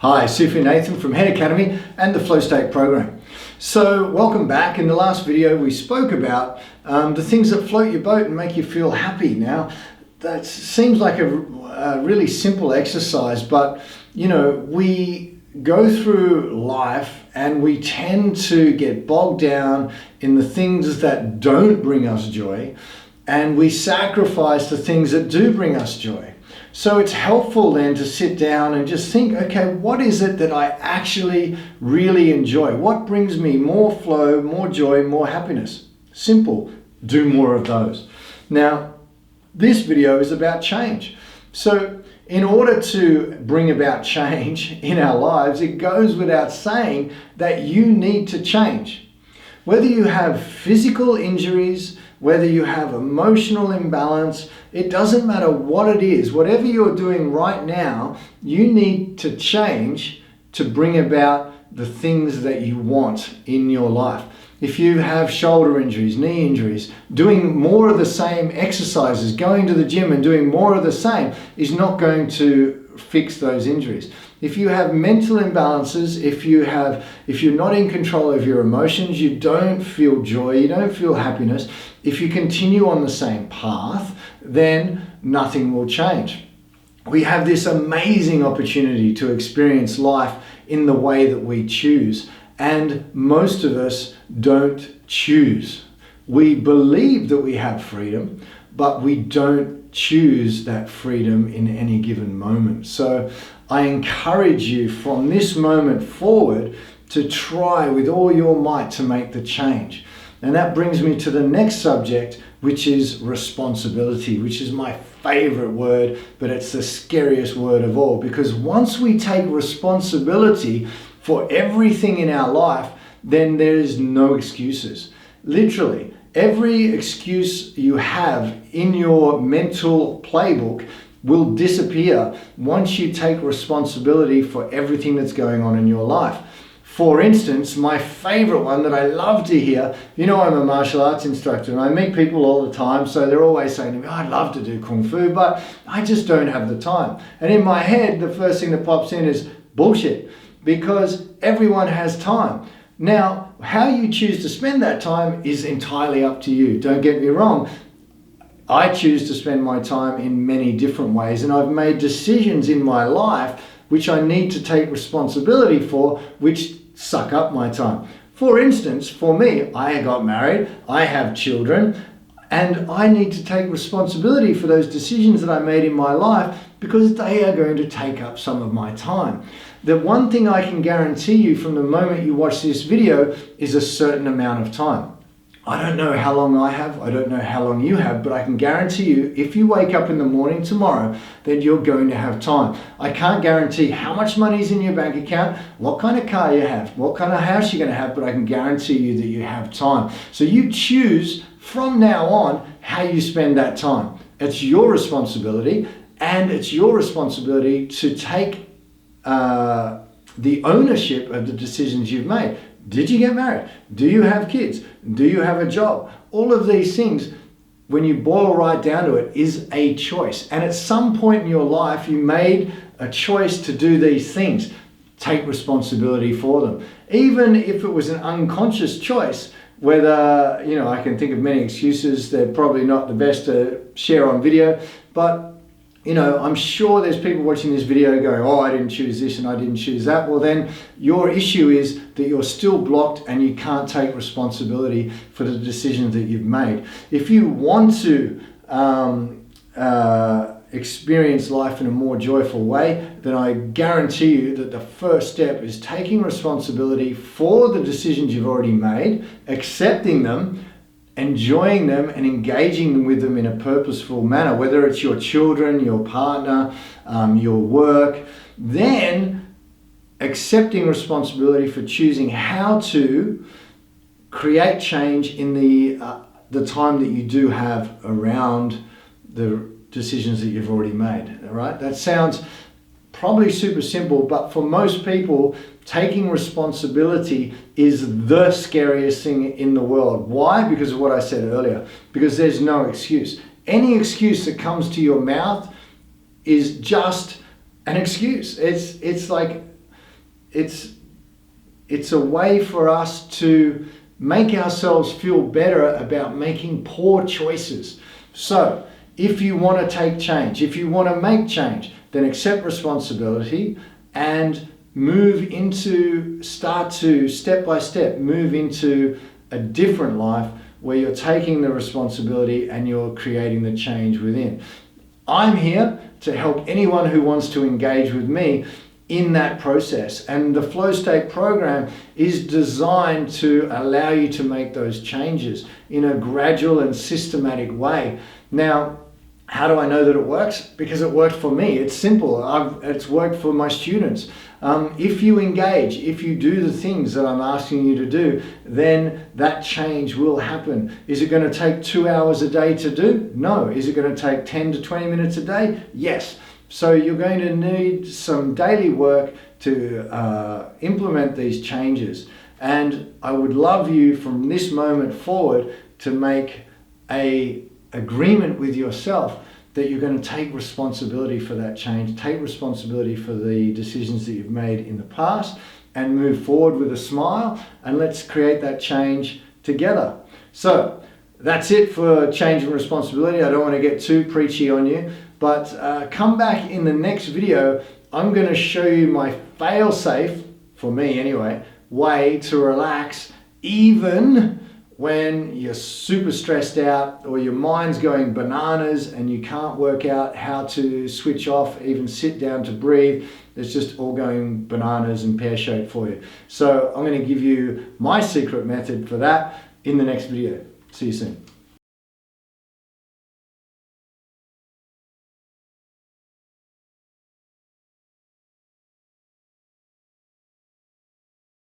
Hi, Sufi Nathan from Head Academy and the Flow State program. So welcome back. In the last video we spoke about the things that float your boat and make you feel happy. Now that seems like a really simple exercise, but you know, we go through life and we tend to get bogged down in the things that don't bring us joy, and we sacrifice the things that do bring us joy. So it's helpful then to sit down and just think, okay, what is it that I actually really enjoy? What brings me more flow, more joy, more happiness? Simple. Do more of those. Now, this video is about change. So in order to bring about change in our lives, it goes without saying that you need to change. Whether you have physical injuries, whether you have emotional imbalance, it doesn't matter what it is. Whatever you're doing right now, you need to change to bring about the things that you want in your life. If you have shoulder injuries, knee injuries, doing more of the same exercises, going to the gym and doing more of the same is not going to fix those injuries. If you have mental imbalances, if you're not in control of your emotions, you don't feel joy, you don't feel happiness, if you continue on the same path, then nothing will change. We have this amazing opportunity to experience life in the way that we choose, and most of us don't choose. We believe that we have freedom, but we don't choose that freedom in any given moment. So I encourage you from this moment forward to try with all your might to make the change. And that brings me to the next subject, which is responsibility, which is my favorite word, but it's the scariest word of all, because once we take responsibility for everything in our life, then there is no excuses. Literally, every excuse you have in your mental playbook will disappear once you take responsibility for everything that's going on in your life. For instance, my favorite one that I love to hear, you know, I'm a martial arts instructor and I meet people all the time, so they're always saying to me, I'd love to do Kung Fu, but I just don't have the time. And in my head, the first thing that pops in is bullshit, because everyone has time. Now, how you choose to spend that time is entirely up to you. Don't get me wrong. I choose to spend my time in many different ways, and I've made decisions in my life which I need to take responsibility for, which suck up my time. For instance, for me, I got married, I have children, and I need to take responsibility for those decisions that I made in my life because they are going to take up some of my time. The one thing I can guarantee you from the moment you watch this video is a certain amount of time. I don't know how long I have, I don't know how long you have, but I can guarantee you if you wake up in the morning tomorrow, then you're going to have time. I can't guarantee how much money is in your bank account, what kind of car you have, what kind of house you're going to have, but I can guarantee you that you have time. So you choose from now on how you spend that time. It's your responsibility, and it's your responsibility to take the ownership of the decisions you've made. Did you get married? Do you have kids? Do you have a job? All of these things, when you boil right down to it, is a choice. And at some point in your life, you made a choice to do these things. Take responsibility for them. Even if it was an unconscious choice, whether, you know, I can think of many excuses, they're probably not the best to share on video, but you know, I'm sure there's people watching this video going, oh, I didn't choose this and I didn't choose that. Well, then your issue is that you're still blocked and you can't take responsibility for the decisions that you've made. If you want to experience life in a more joyful way, then I guarantee you that the first step is taking responsibility for the decisions you've already made, accepting them, enjoying them and engaging with them in a purposeful manner, whether it's your children, your partner, your work, then accepting responsibility for choosing how to create change in the time that you do have around the decisions that you've already made. All right? That sounds probably super simple, but for most people, taking responsibility is the scariest thing in the world. Why? Because of what I said earlier. Because there's no excuse. Any excuse that comes to your mouth is just an excuse. It's like it's a way for us to make ourselves feel better about making poor choices. So if you want to take change, if you want to make change, then accept responsibility and start to step by step move into a different life where you're taking the responsibility and you're creating the change within. I'm here to help anyone who wants to engage with me in that process, and the Flow State program is designed to allow you to make those changes in a gradual and systematic way. Now, how do I know that it works? Because it worked for me. It's simple. It's worked for my students. If you engage, if you do the things that I'm asking you to do, then that change will happen. Is it going to take 2 hours a day to do? No. Is it going to take 10 to 20 minutes a day? Yes. So you're going to need some daily work to implement these changes. And I would love you from this moment forward to make an agreement with yourself that you're going to take responsibility for that change, take responsibility for the decisions that you've made in the past, and move forward with a smile, and let's create that change together. So that's it for change and responsibility. I don't want to get too preachy on you, but come back in the next video. I'm going to show you my fail-safe, for me anyway, way to relax even when you're super stressed out or your mind's going bananas and you can't work out how to switch off, even sit down to breathe. It's just all going bananas and pear-shaped for you. So I'm going to give you my secret method for that in the next video. See you soon.